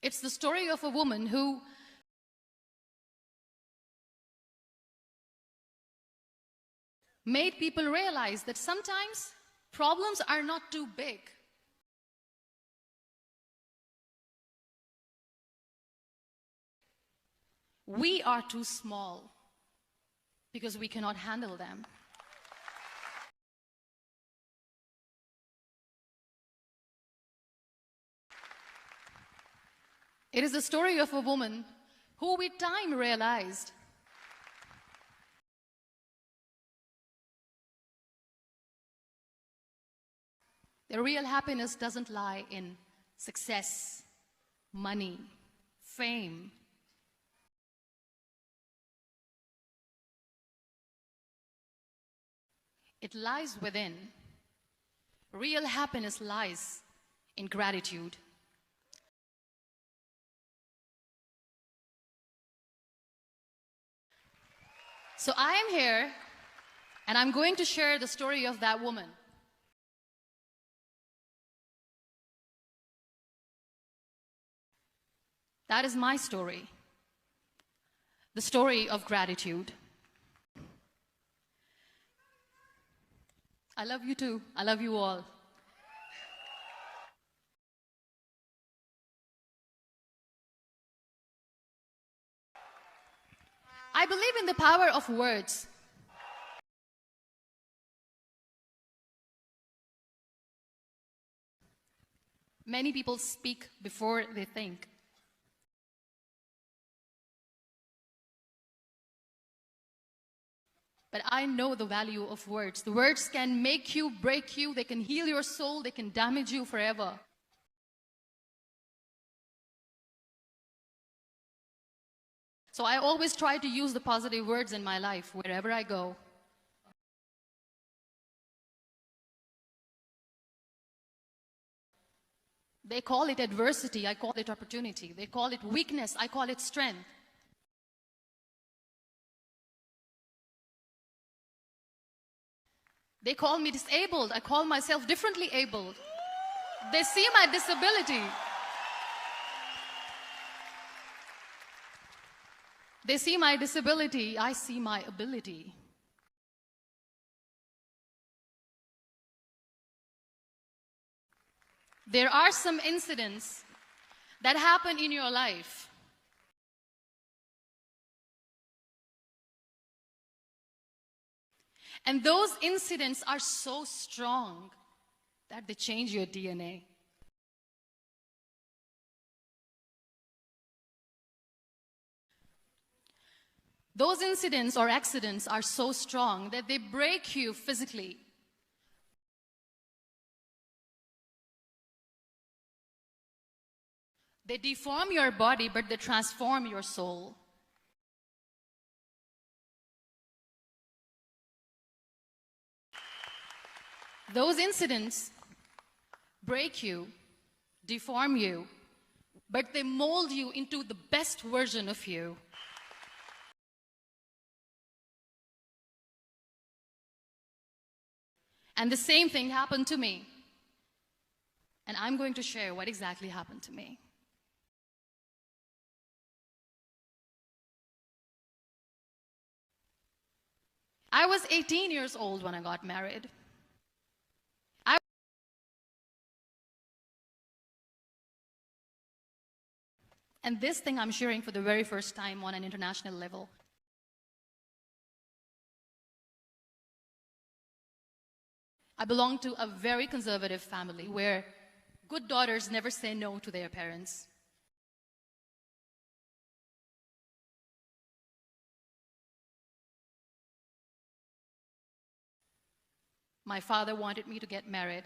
It's the story of a woman who made people realize that sometimes problems are not too big. We are too small because we cannot handle them. It is the story of a woman who with time realized the real happiness doesn't lie in success, money, fame. It lies within. Real happiness lies in gratitude. So I am here, and I'm going to share the story of that woman. That is my story, the story of gratitude. I love you too. I love you all. I believe in the power of words. Many people speak before they think. But I know the value of words. The words can make you, break you, they can heal your soul, they can damage you forever. So I always try to use the positive words in my life wherever I go. They call it adversity, I call it opportunity. They call it weakness, I call it strength. They call me disabled, I call myself differently abled. They see my disability. They see my disability, I see my ability. There are some incidents that happen in your life and those incidents are so strong that they change your DNA. Those incidents or accidents are so strong that they break you physically. They deform your body, but they transform your soul. Those incidents break you, deform you, but they mold you into the best version of you. And the same thing happened to me. And I'm going to share what exactly happened to me. I was 18 years old when I got married. And this thing I'm sharing for the very first time on an international level. I belong to a very conservative family where good daughters never say no to their parents. My father wanted me to get married